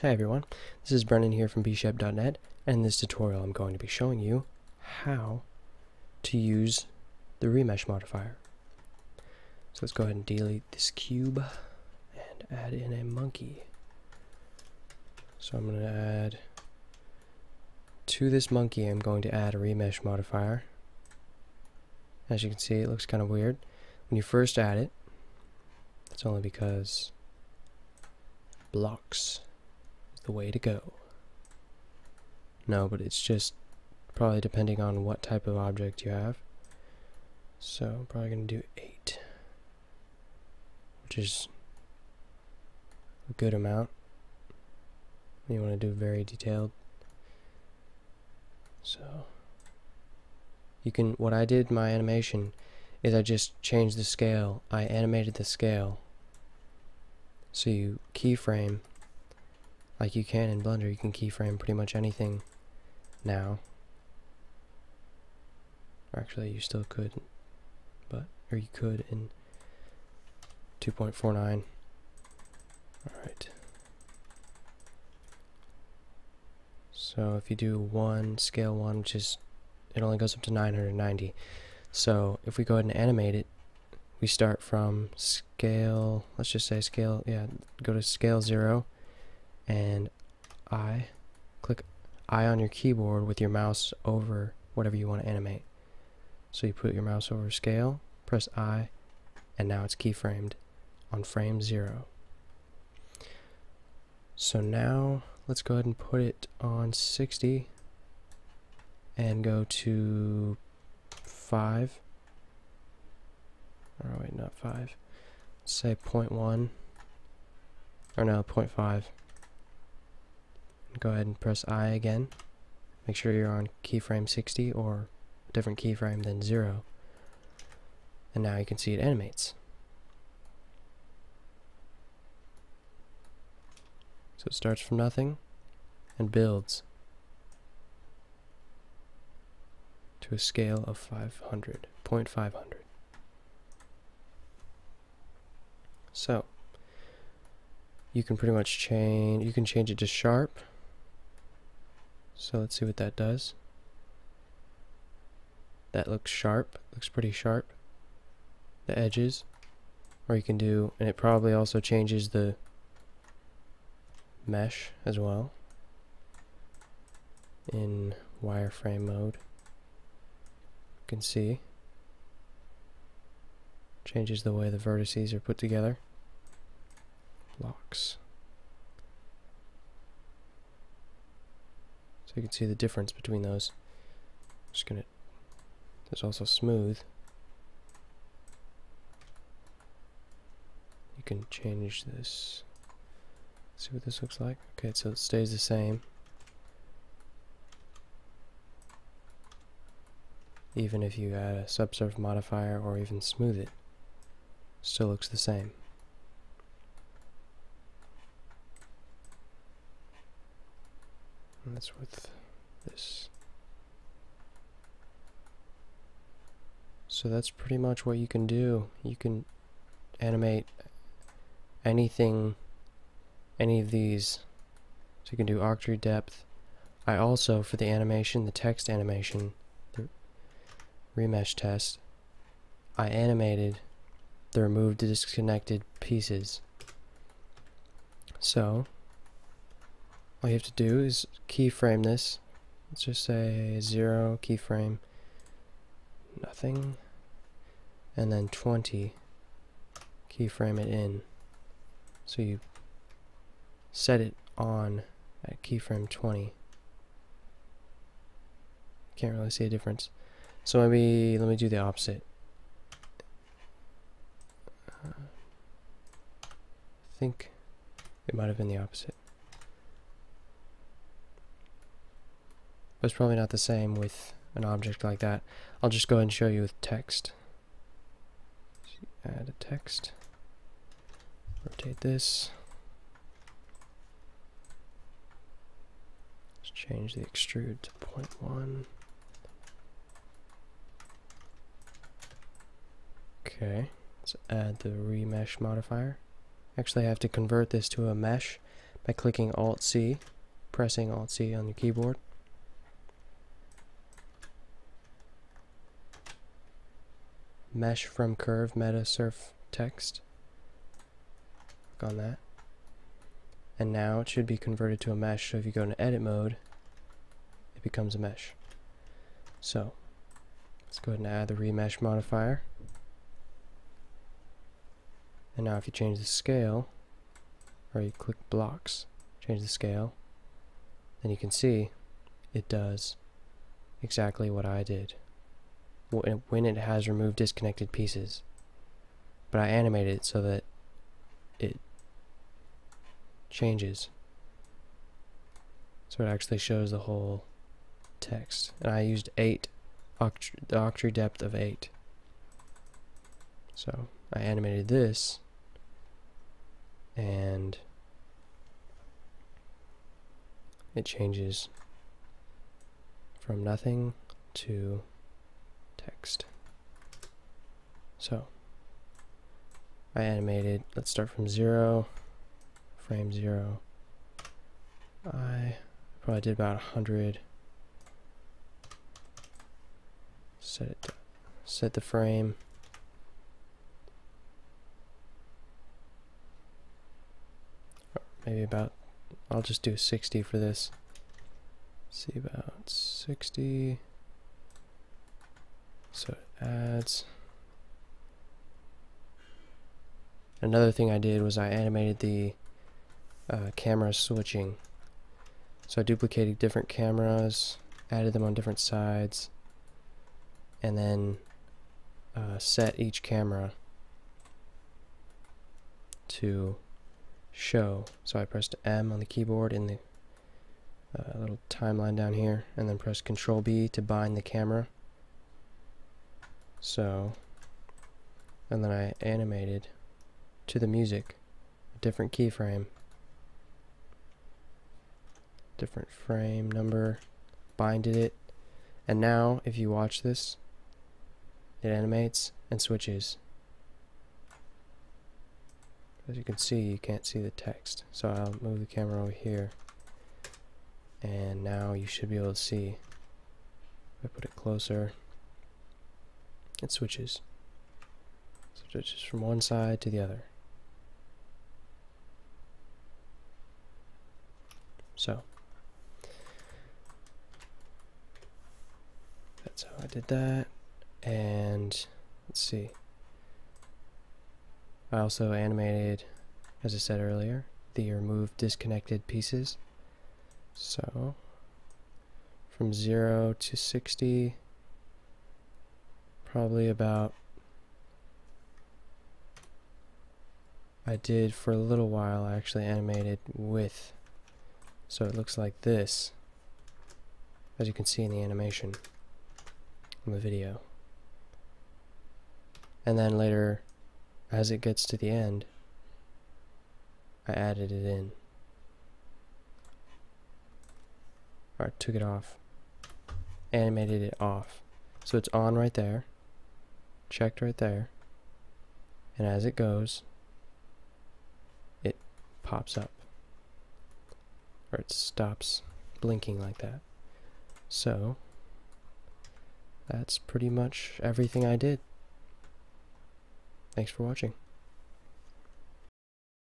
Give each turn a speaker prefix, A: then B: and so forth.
A: Hi everyone, this is Brennan here from bsharp.net, and in this tutorial I'm going to be showing you how to use the remesh modifier. So let's go ahead and delete this cube and add in a monkey. So I'm going to add to this monkey, I'm going to add a remesh modifier. As you can see, it looks kind of weird. When you first add it, that's only because blocks is the way to go. No, but it's just probably depending on what type of object you have. So I'm probably going to do 8, which is a good amount. You want to do very detailed. So you can, what I did in my animation is I just changed the scale. I animated the scale. So you keyframe, like you can in Blender, you can keyframe pretty much anything now. Or actually you still could, or you could in 2.49. Alright. So if you do 1, scale 1, which is, it only goes up to 990. So if we go ahead and animate it, we start from scale, let's just say scale, go to scale 0, and click I on your keyboard with your mouse over whatever you want to animate. So you put your mouse over scale, press I, and now it's keyframed on frame 0. So now let's go ahead and put it on 60 and go to 5. Oh wait, not 5. Let's say 0.1, or no, 0.5. Go ahead and press I again. Make sure you're on keyframe 60 or a different keyframe than 0. And now you can see it animates. So it starts from nothing and builds to a scale of 500, 0.500. So you can pretty much change, you can change it to sharp. So let's see what that does. That looks sharp, looks pretty sharp, the edges. Or you can do, and it probably also changes the mesh as well in wireframe mode. You can see changes the way the vertices are put together. Blocks. So you can see the difference between those. Just gonna, there's also smooth. You can change this. See what this looks like? Okay, so it stays the same. Even if you add a subsurface modifier or even smooth it, still looks the same. And that's with this. So that's pretty much what you can do. You can animate anything, any of these. So you can do arc-tree depth. I also, for the animation, the text animation, the remesh test, I animated the removed disconnected pieces. So all you have to do is keyframe this. Let's just say 0, keyframe, nothing, and then 20, keyframe it in. So you set it on at keyframe 20. Can't really see a difference. So maybe let me do the opposite. I think it might have been the opposite. But it's probably not the same with an object like that. I'll just go ahead and show you with text. Add a text. Rotate this. Let's change the extrude to 0.1. Okay, let's add the remesh modifier. Actually, I have to convert this to a mesh by clicking Alt-C, pressing Alt-C on your keyboard. Mesh from curve, meta-surf text. Click on that. And now it should be converted to a mesh, so if you go into edit mode, it becomes a mesh. So, let's go ahead and add the remesh modifier. And now if you change the scale, or you click blocks, change the scale, then you can see it does exactly what I did when it has removed disconnected pieces. But I animated it so that it changes, so it actually shows the whole text. And I used the octree depth of 8. So I animated this, and it changes from nothing to text. So I animated, let's start from 0, frame 0. I probably did about 100. Set the frame. Maybe about, I'll just do 60 for this. See, about 60. So it adds. Another thing I did was I animated the camera switching. So I duplicated different cameras, added them on different sides, and then set each camera to show. So I pressed M on the keyboard in the little timeline down here, and then press Control B to bind the camera. So, and then I animated to the music a different keyframe, different frame number, binded it, and now if you watch this, it animates and switches. As you can see, you can't see the text, so I'll move the camera over here, and now you should be able to see. If I put it closer, it switches. Switches from one side to the other. So that's how I did that. And let's see, I also animated, as I said earlier, the remove disconnected pieces. So from 0 to 60, probably about, I did for a little while, I actually animated with, so it looks like this, as you can see in the animation in the video. And then later, as it gets to the end, I added it in. Or I took it off, animated it off. So it's on right there, checked right there, and as it goes, it pops up, or it stops blinking like that. So that's pretty much everything I did. Thanks for watching.